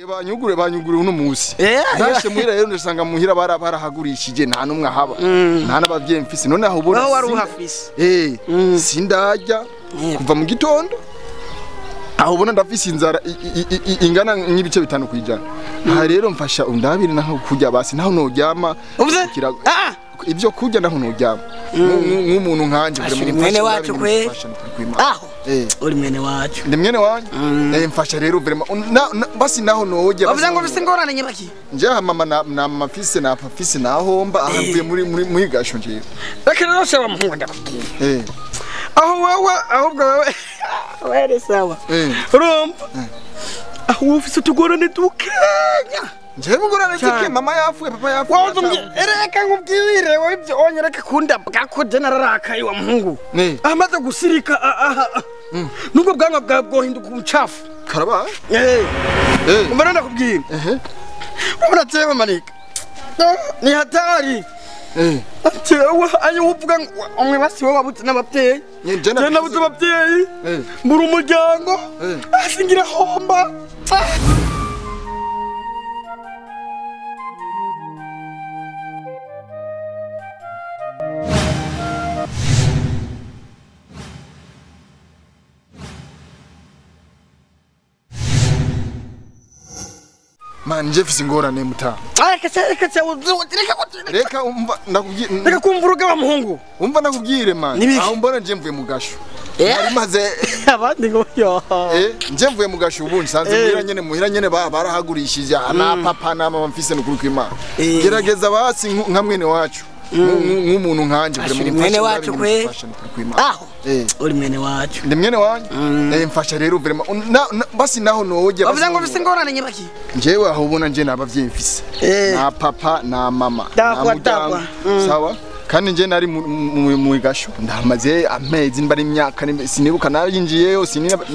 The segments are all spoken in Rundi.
banyugure uno musi nashe muhira rero ndasanga muhira barahagurishije nta numwe ahaba nta nabavye mfise none aho ubona wari uhafise sindajya kuva mu gitondo aho ubona ndafise inzara ingana nk'ibice 5 kwijana aha rero mfasha undabire naho kujya basi naho noryama ibyo kujya naho noryama nk'umuntu nkanje uri mwene wacu kwe aho uri mwene wacu ndi mwene wanyu mfasha rero basi naho nojya bavuze ngo bise ngorane nyabaki nje mama na mafise na papise na homba ahambuye muri gasho nje reka rero se bamuhunga ndakubwira aho wewe ahubwo wewe were sawa urumva aho ufise tugorane dukenya nje mugorane kike mama yafuye papa yafuye reka nkubwire wowe ibyo onyereka kunda bwako generarakaye wa muhungu amaze gusirika nubwo bwanwa bwa bwohinduka umucafu karaba umara ndakubwira urabona tewe manika ni hatari tewe ayo uvuga umwe basi wowe wabuze n'ababyeyi je nabuze ababyeyi mbura umuryango asingira homba man je fisi ngorane muta reka umva ndakubwira reka kumvuruga wa muhungu umva ndakubwire man aho mbona nje mvuye mu gasho ari maze abandi ngo yo nje mvuye mu gasho ubu nsanze muhira nyene barahagurishije na papa na mama mfise no kuri Imana gerageza basi nka mwene wacu nk'umuntu nkanje uri mwene wacu kwe aho uri mwene wacu ndi mwene wanyu mfasha rero basi naho nojya bavuze ngo bise ngorane nyabaki njewe aho ubona nje nabavye mfise na papa na mama dakwa sawa kandi nje nari mu gasho ndamaze amezi mbari imyaka sinibuka narinjiyeyo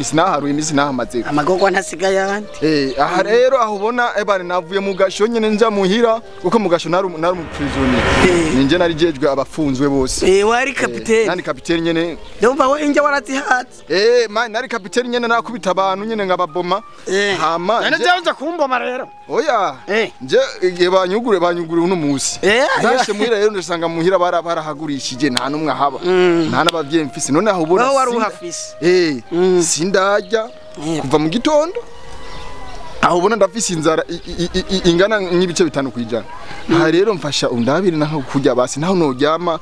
sinaharuye imisi nahamaze amagogwa ntasigaye yandi aha rero aho ubona ebane navuye mu gasho nyene nja muhira uko mu gasho nari mu prison ninje nari jejwe abafunzwe bose wari kapiteni nani kapiteni nyene ndumva we inje warazihatse man nari kapiteni nyene nakubita abantu nyene ngababoma hama nane jaje kumboma rero oya nje banyugure uno musi nashe muhira rero ndasanga muhira barahagurishije nta numwe ahaba nta nabavye mfise none aho ubona wari uhafise sindajya kuva mu gitondo aho ubona ndafise inzara ingana nk'ibice 5 kwijana aha rero mfasha undabire naho kujya basi naho noryama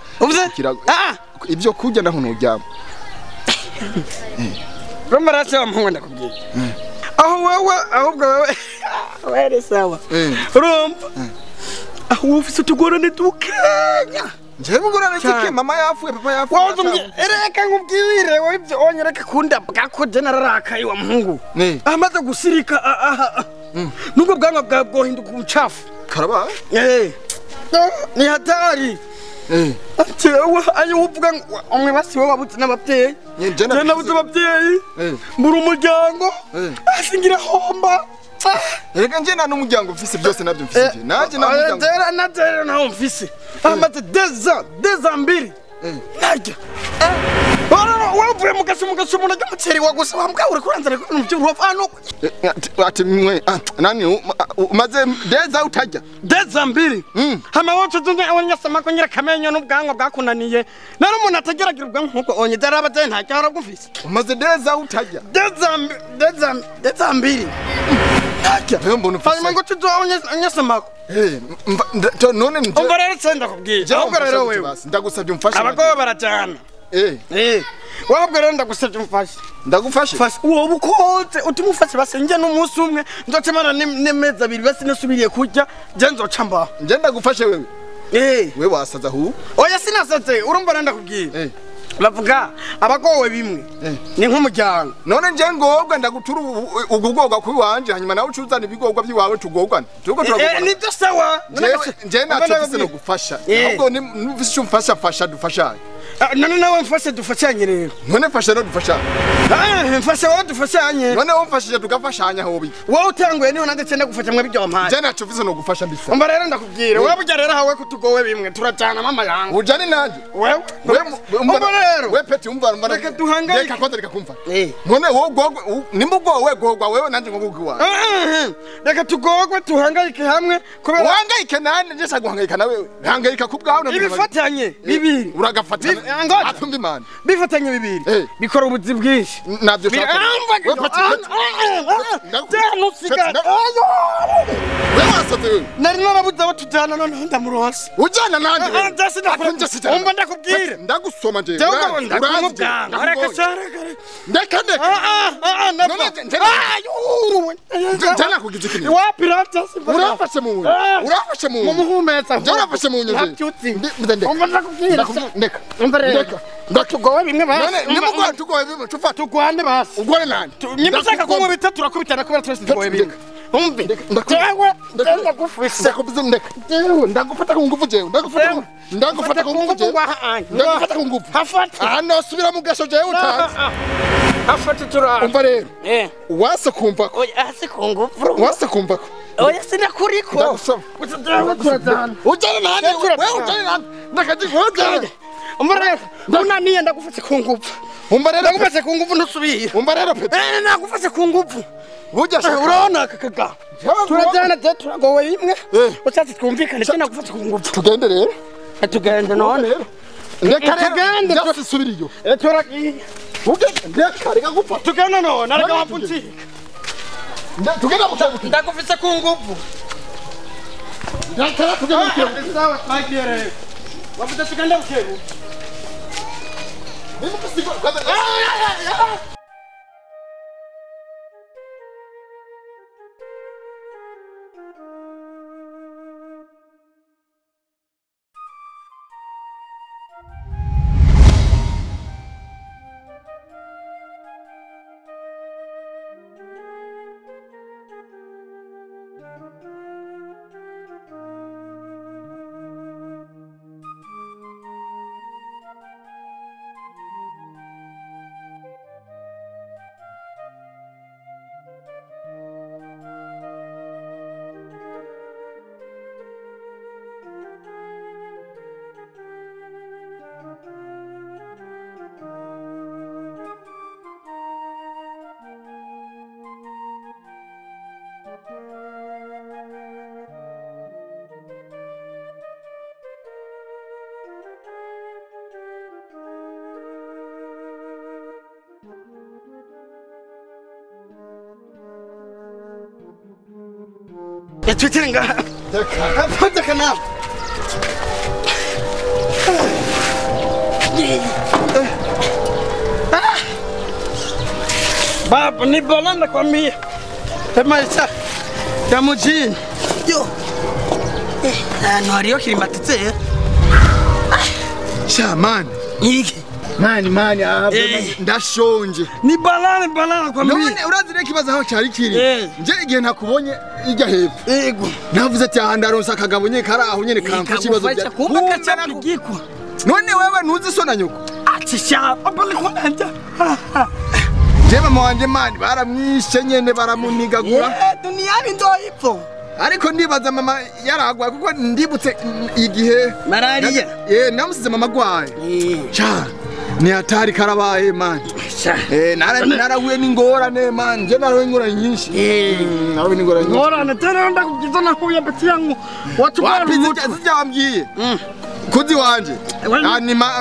ibyo kujya naho noryama romarase wa muhungu ndakubwira aho wewe ahubwo wewe were sawa urumva aho ufise tugorane dukenya nje mugorane kike mama yafuye papa yafuye reka nkubwire wowe ibyo onyereka kunda bwako generarakaye wa muhungu amaze gusirika nubwo bwanwa bwa bwohinduka umucafu karaba ni hatari tewe ayo uvuga umwe basi wowe wabuze n'ababyeyi je nabuze ababyeyi mbura umuryango asingira homba reka nje nta n'umuryango mfise byose nabyo mfise naje na muryango natera naho mfise amaze 2 mbiri najya wavuye mu gasho umuntu ajya muceri wagusa wambwa uri kuranzara ko mu by'uruva hano ati mwe nani umaze 2 utajya 2 mbiri hama wocu zunye abanyasama ko nyira kamenyo n'ubwanwa bwakunaniye nari umuntu atageragira ubwanwa nkuko onye daraba je nta cyara gufise umaze 2 utajya 2 mbiri najya mbona ufise hanyuma ngo tuzo abanyasama none nje umva rero senda kubwira ahubwo rero wewe ndagusabye umfashe abagobe barajana wabwo rero ndagusabye umfashe ndagufashe fashe uwo bukoze utumufashe basenge n'umunsi umwe ndotemana nemeza 2 basi nasubiriye kurya je nzoca mbaho nje ndagufashe wewe we wasaza hu oya sinasaze urumva ndakubwira bavuga abagowe bimwe ni nk'umuryango none nje ngobwa ndagutura ugugogwa kuri wanje hanyuma nawe ucuzana ibigogwa by'iwawe tugogwana tuko turagogwana nibyo sawa nje naco tise no gufasha ahubwo nufise umfasha dufasha none nawe mfashe dufashanye rero none mfashe no dufashanye mfashe wowe dufashanye none wowe mfashije tugafashanya hobi wowe utanguye niho nanjye cyenda gufasha mwe bijyo mpaye je naco vize no gufasha mbisa umva rero ndakubwira wewe burya rero hawe kutugowe bimwe turajana mama yangu ujani nanje wewe umva rero we peti umva reka duhangayike reka kwanza reka kumva none wowe nimbugowe gogwa wewe nanje ngogugwa reka tugogwe tuhangayike hamwe kubera wangayike nande nje saguhangayika nawe hangayika kubwaho ibifatanye bibiri uragafatanya atumbi man bifatanye bibiri bikora ubuzi bwinshi nabyo nari narabuze abo tujyana noneho ndamuronse ujyana nanjye umva ndakubwira ndagusoma nje ndeka kugize kini urafashe mu muhumeza urafashe mu nyuzi umva ndakubwira ndeka ndatugowe bimwe basi none nimugwa tugowe bimwe tufa tugwane basi ugwane nande nimutaka ko mu bitatu turakubitana kubera twese tugowe bimwe umve jewe ndagufise ndagufata ku ngufu jewe ndagufata ku ngufu jewe ndagufata ku ngufu hafata hano subira mu gasho jewe utazi hafata turara umva rero wase kumva ko oya ase ku ngufu wase kumva ko oya sinakuriko ujana nande wewe ujana nande ndakaji ujana umva rero unaniye ndagufase ku ngufu umva rero ndagufase ku ngufu ntusubire umva rero pete ndagufase ku ngufu burya urabona akakaga turajyana je turagowe bimwe ushatse twumvikane cyo nagufata ku ngufu tugende rero tugende none ndeka tugende dusubira iyo turagiye ndeka reka gupfa tugende none areka wapfunzika tugende gutabuka ndagufise ku ngufu ndeka tugende sawa twagiye wavuze tugende bukebu Twitenga. Pata kana. Baba ni balanda kwambia. Maisha ya mjini. Yo. No hariyo kirimbatitse. Shaman. Iki. Mani ndashonje. Ni balanda kwambia. None urazi reka kibaza aho cyari kiri. Nje igihe nakubonye ijya hepfo. Yego. Navuze ati aha ndaronsa akagabo nye kari aho nyene kampa kibazo bya. Kumba kacapigikwa. None wewe ntuzi so na nyoko. Ati shapa bali kwanja. Je mama wanje mani baramwishe nyene baramunigagura. Duniani ndo ipo. Ariko ndibaza mama yaragwa kuko ndibutse igihe malaria. Namusize mama gwaye. Cha ni hatari karabaye man. Narahuye n'ingorane man. Je narahuye ingorane nyinshi. Narahuye n'ingorane nyinshi. Ngorane tena ndakugiza nahuye bati yangu. Watu zijambwiye. Kuzi wanje.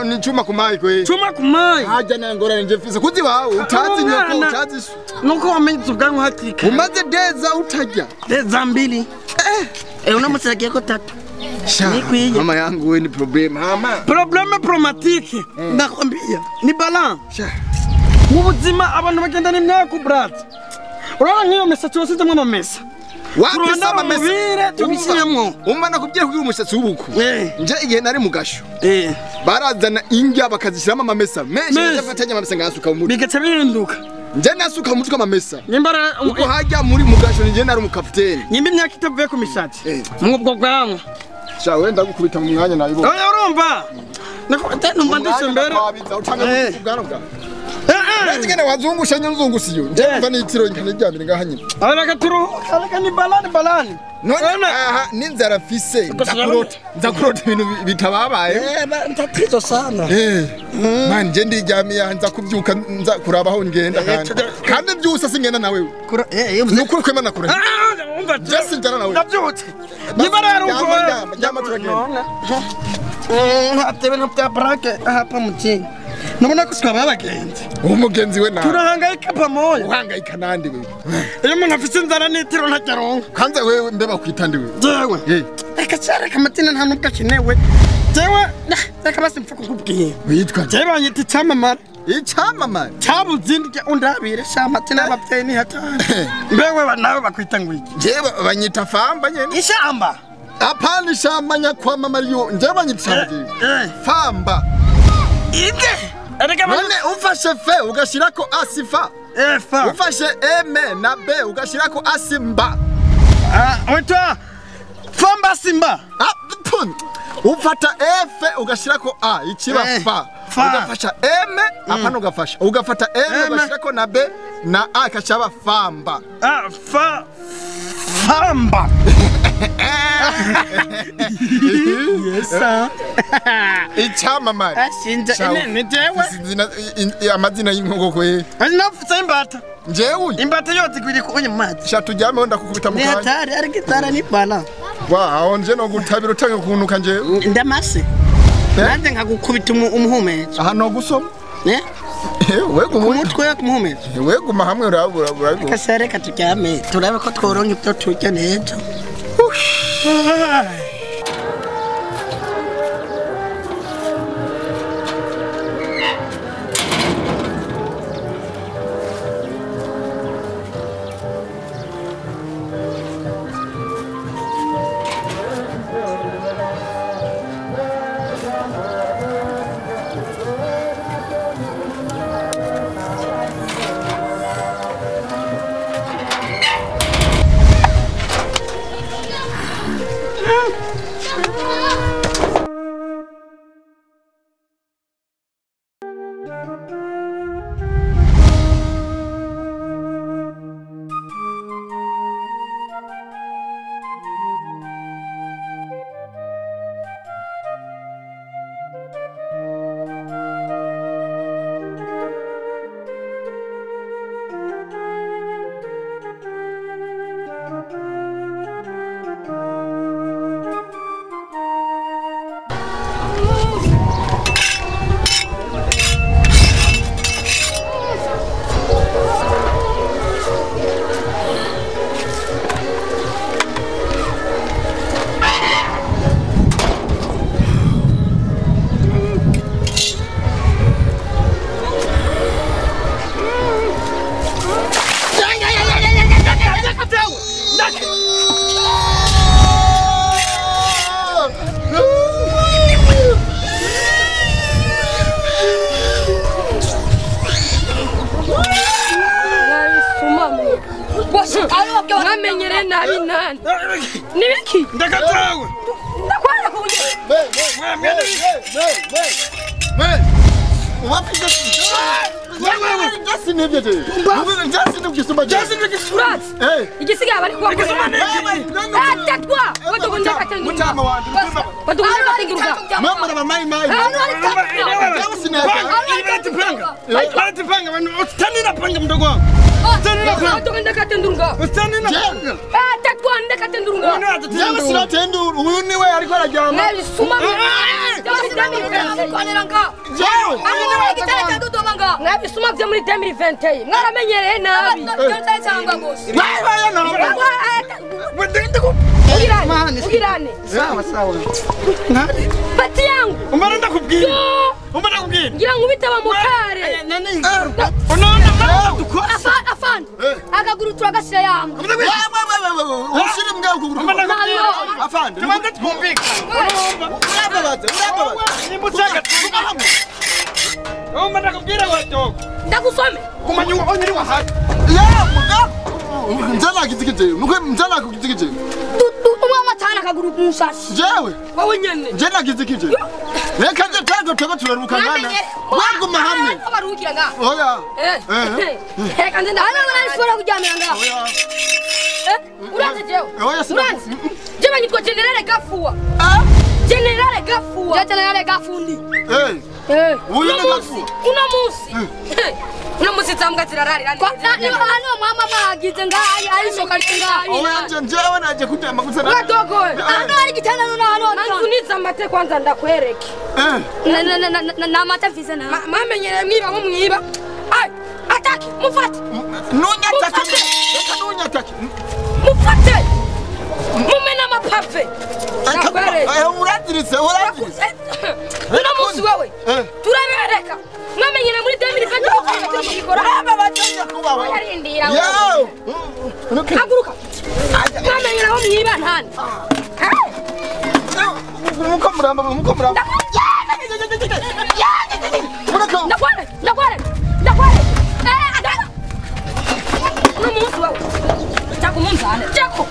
Ni chuma kumayi kwe. Chuma kumayi. Haja na ngorane nje fise. Kuzi wawe utazi nyoko utazi. Nuko wamenye ubwangu hakika. Umaze deza utajya. Deza mbili. Unamusiragiye ko 3. Mama yangu we ni problem. Probleme promatike. Ndakwambia. Ni balance. Mu buzima abantu bagenda n'imyaka brad. Urabona nkiyo message wasize mu mesa. Wapisa amamesa tubishyiremo. Umva nakubwiye kugira umushatsi w'ubuku. Nje igihe nari mu gasho. Barazana ingya bakazishyiramo amamesa. Menshi yafatanya amamesa ngasuka mu mutwe. Bigaca bihinduka. Nje nasuka mu mutwe amamesa. Nimbara uko hajya muri mu gasho nje nari umukapiteni. Nyimba imyaka itavuye ku mishatsi. Mu bwo bwangu. Sha wenda gukubita mu mwanya nabibo. Oya urumva. nako numva ndisembera wabiza utanga ubwana bwa Ndagene wazungusha nyunzungusiyo njemva nitiro nkanijyamira ngahanyine araka turu araka ni balani none aha ninzara fise nzakurota ibintu bitababaye ntatizo sana man je ndijyamiye nza kubyuka nza kurabaho ngenda kandi byusa singenda nawe nukuri kwemana kure umva Jesse njana nawe ndabyutse nibara ruko njama turagenda hatebe ntapya brake hapa mutini nabona ko twaba abagenzi umugenzi we nawe turahangayika pamoja uhangayika nandi we iyo umuntu afite inzara nitiro ntacaronka kanze wewe mbeba kwitandi we jewe reka cyare kamatina nta nubwo akenewe jewe reka basi mfuko kubwiye witwa jewe banyita icyamamare cyabuzindya undabire shamatina ababyeyi ni hatari mbewe nawe bakwita ngwiki jewe banyita famba nyene ishamba apana ishamba nyakwamamara yo nje banyita famba ide none ufashe fe ugashirako asifa efa ufashe eme na b ugashirako asimba witwa famba simba ufata f ugashirako a ikiba fa ugafasha eme apana ugafata eme ugashirako na b na a kachaba famba famba icyamamare ashinja nejewe amazina y'inkoko ye nafutse imbata njewe imbata yose kwiri kunye mazi shatujyame wenda kukubita mu kanya ni hatari ari gitara ni bala wa nje no gutabira utange kunuka njewe ndamase nande nkagukubita umuhumezo aha no gusoma wego umutwe kumuhumezo wego mahamwe urabura kasare katujyame turabe ko tworonka ibyo turya neza Ngamenyere nabi nani nibiki ndakatawe ndakwara kunye wapige wewe just nibye just nibwisumba just surat igisiga bari kwa tatwa wadugunda katenduruga mutama wandi wadugunda katenduruga mama na mai Panga ustanina panga mdogo wangu. Ustanina panga. Wadugunda katenduruga. Ustanina panga. Tatwa nda katenduruga. Jawe sina tenduru uyu niwe ariko arajyama. Nabi suma. Jawe kwaniranga. Jawe. Ani gitara cya dodobanga. Nabi suma byo muri 2020. Mwaramenyereye nabi. Gitara cyangwa gose. Baye no. Ugirane. Sawa. Pati yangu. Umbara ndakubwira. Umbara ndakubwira. Ngira ngubita bamutare. Nani. Unaona dukora. Afan. Akaguru turagasira yangu. Ushiri mbwa ukuguru. Afande. Tumanda twumvika. Urababaza. Ni mutaka tubahamwe. Umbara ndakubwira wato. Ndagusome. Kumanywa onyiri wahati. Ya muga. Njana kitikije. Mukwe njana kitikije. Umama cyane akaguru kumusashi jewe wowe nyene je nagize kije reka nje tazo twego turaruka ngana waguma hamwe abaruhukira nga oya reka nje ndabona nashobora kuryamira nga oya uraze jewe oya uraze jewe nitwa generale gafuwa generale gafuwa generale gafundi uyu ni gafuwa una musi tsambwa zirararira neza hano mama bagize ngayi arishoka ngayi oya njewe naje kutema gutsa na dogo hano ari gitana nuna hano nanzuniza amate kwanza ndakwereke na mate mfise na mamenyere mwiba nko mwiba ay ataki mufate nunyataki reka nunyataki mufate mumena mapave nakwereke uradiritse una musi wewe turabereka mwamenyere muri 2020 tukikora aba batanya kubaho yarindira yo haguruka mwamenyere aho mwiba ntani muko muramba ndakware una musi wewe takumunzane chako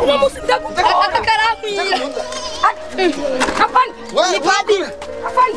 una musi ndakukaramu kapani ni papi kapani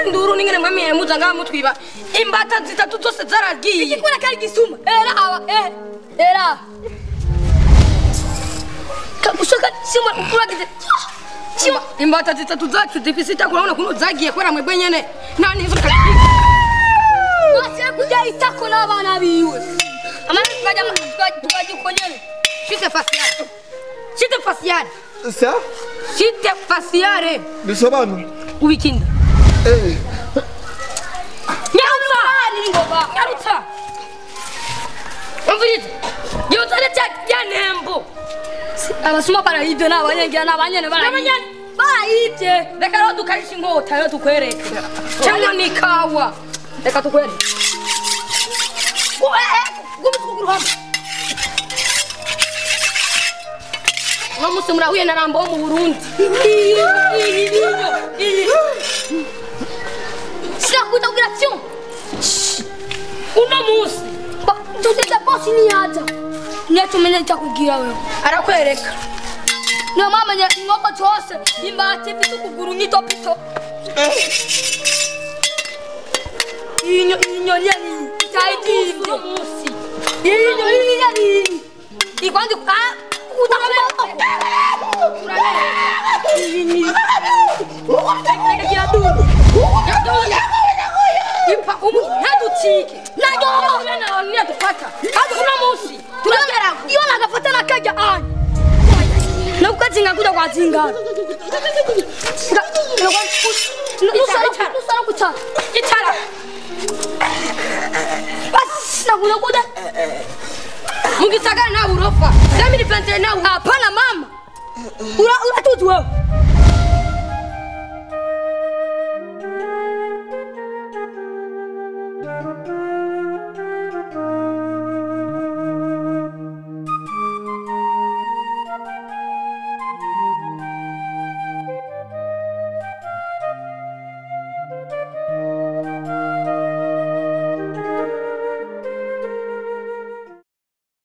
nduru ningene mwamye muzanga mutwiba imbata zitatu zose zaragiye ikikora kari gisuma era kabushaka sima kuragite sima imbata zitatu zacu zifisita kurabona kuno zagiye kwera mwebwe nyene nani hizo kari wase kujya itako n'abana biwe amana tukaje konyene shite facial sa shite facial bisobanura ubikinda Nyarutsa! Umvirize! Yotale ya nembo! Abasuma barayibye n'abanyengira n'abanyene barayibye! Reka rero dukarisha inkota yo tukwereke. Cyangwa ni kawa. Reka tukwereke. Gumi hamwe. Uno musi murahuye na Rambo wo mu Burundi. Sinakuta kugira uno musi tuteza bosi niyaza netumenye cyakubwira wewe arakwereka niyo mama nya ingoko cyose imbati ifite ukuguru nk'itopito inyo yani cyayidi uno musi inyo yani ikwandi ngalo. Nusara kuchana. Itara. Basi na kuda. Mungisagara na urofa. Dami ni pente na hapana mama. Ura tutu wewe.